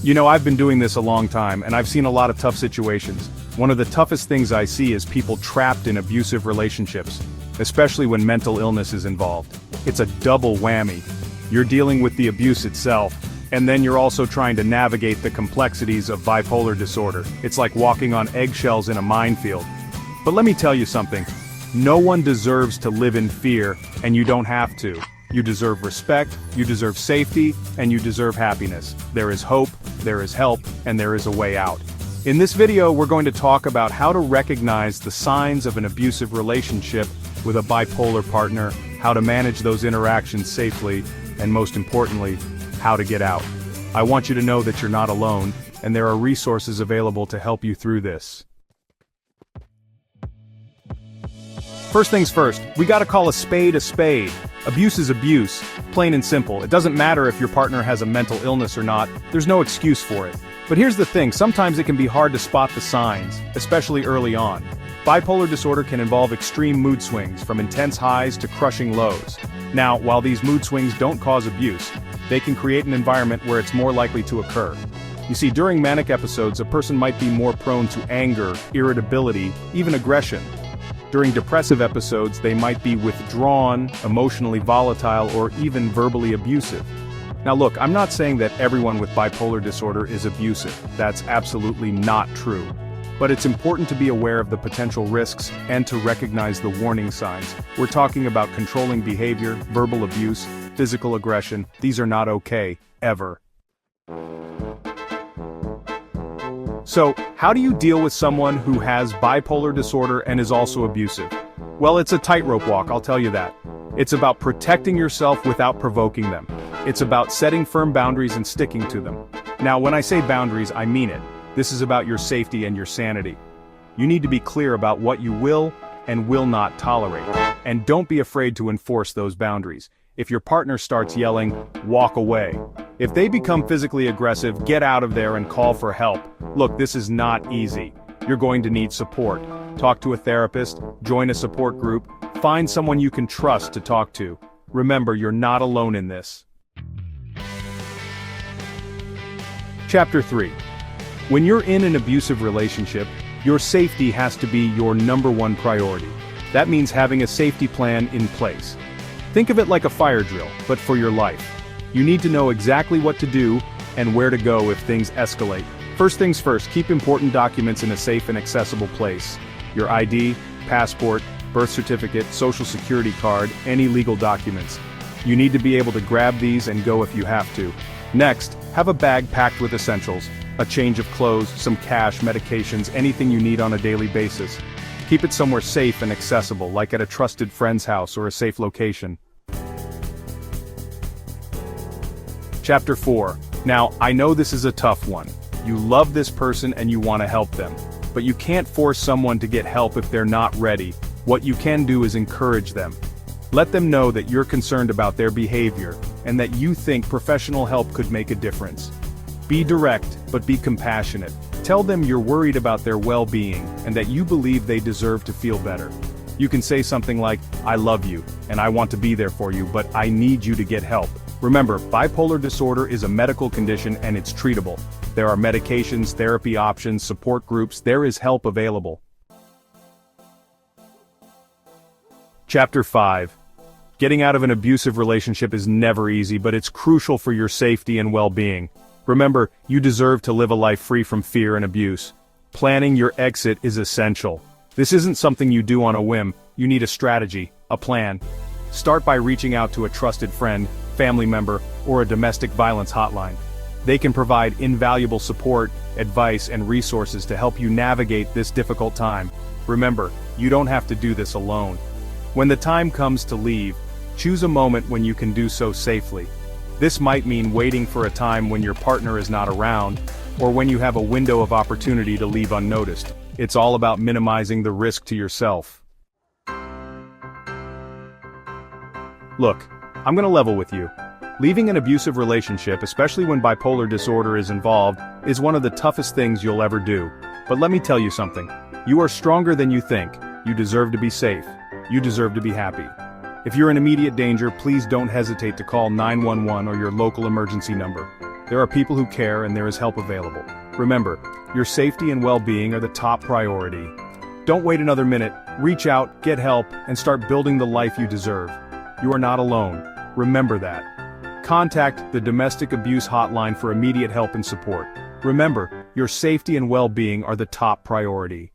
You know, I've been doing this a long time, and I've seen a lot of tough situations. One of the toughest things I see is people trapped in abusive relationships, especially when mental illness is involved. It's a double whammy. You're dealing with the abuse itself, and then you're also trying to navigate the complexities of bipolar disorder. It's like walking on eggshells in a minefield. But let me tell you something. No one deserves to live in fear, and you don't have to. You deserve respect, you deserve safety, and you deserve happiness. There is hope, there is help, and there is a way out. In this video, we're going to talk about how to recognize the signs of an abusive relationship with a bipolar partner, how to manage those interactions safely, and most importantly, how to get out. I want you to know that you're not alone, and there are resources available to help you through this. First things first, we gotta call a spade a spade. Abuse is abuse, plain and simple. It doesn't matter if your partner has a mental illness or not, there's no excuse for it. But here's the thing, sometimes it can be hard to spot the signs, especially early on. Bipolar disorder can involve extreme mood swings, from intense highs to crushing lows. Now, while these mood swings don't cause abuse, they can create an environment where it's more likely to occur. You see, during manic episodes, a person might be more prone to anger, irritability, even aggression. During depressive episodes, they might be withdrawn, emotionally volatile, or even verbally abusive. Now look, I'm not saying that everyone with bipolar disorder is abusive. That's absolutely not true. But it's important to be aware of the potential risks and to recognize the warning signs. We're talking about controlling behavior, verbal abuse, physical aggression. These are not okay, ever. So, how do you deal with someone who has bipolar disorder and is also abusive? Well, it's a tightrope walk, I'll tell you that. It's about protecting yourself without provoking them. It's about setting firm boundaries and sticking to them. Now, when I say boundaries, I mean it. This is about your safety and your sanity. You need to be clear about what you will and will not tolerate. And don't be afraid to enforce those boundaries. If your partner starts yelling, walk away. If they become physically aggressive, get out of there and call for help. Look, this is not easy. You're going to need support. Talk to a therapist, join a support group, find someone you can trust to talk to. Remember, you're not alone in this. Chapter 3. When you're in an abusive relationship, your safety has to be your #1 priority. That means having a safety plan in place. Think of it like a fire drill, but for your life. You need to know exactly what to do and where to go if things escalate. First things first, keep important documents in a safe and accessible place. Your ID, passport, birth certificate, social security card, any legal documents. You need to be able to grab these and go if you have to. Next, have a bag packed with essentials, a change of clothes, some cash, medications, anything you need on a daily basis. Keep it somewhere safe and accessible, like at a trusted friend's house or a safe location. Chapter 4. Now, I know this is a tough one. You love this person and you want to help them. But you can't force someone to get help if they're not ready. What you can do is encourage them. Let them know that you're concerned about their behavior, and that you think professional help could make a difference. Be direct, but be compassionate. Tell them you're worried about their well-being, and that you believe they deserve to feel better. You can say something like, I love you, and I want to be there for you, but I need you to get help. Remember, bipolar disorder is a medical condition and it's treatable. There are medications, therapy options, support groups, there is help available. Chapter 5. Getting out of an abusive relationship is never easy, but it's crucial for your safety and well-being. Remember, you deserve to live a life free from fear and abuse. Planning your exit is essential. This isn't something you do on a whim, you need a strategy, a plan. Start by reaching out to a trusted friend, family member, or a domestic violence hotline. They can provide invaluable support, advice, and resources to help you navigate this difficult time. Remember, you don't have to do this alone. When the time comes to leave, choose a moment when you can do so safely. This might mean waiting for a time when your partner is not around, or when you have a window of opportunity to leave unnoticed. It's all about minimizing the risk to yourself. Look, I'm gonna level with you. Leaving an abusive relationship, especially when bipolar disorder is involved, is one of the toughest things you'll ever do. But let me tell you something. You are stronger than you think. You deserve to be safe. You deserve to be happy. If you're in immediate danger, please don't hesitate to call 911 or your local emergency number. There are people who care and there is help available. Remember, your safety and well-being are the top priority. Don't wait another minute, reach out, get help, and start building the life you deserve. You are not alone. Remember that. Contact the Domestic Abuse Hotline for immediate help and support. Remember, your safety and well-being are the top priority.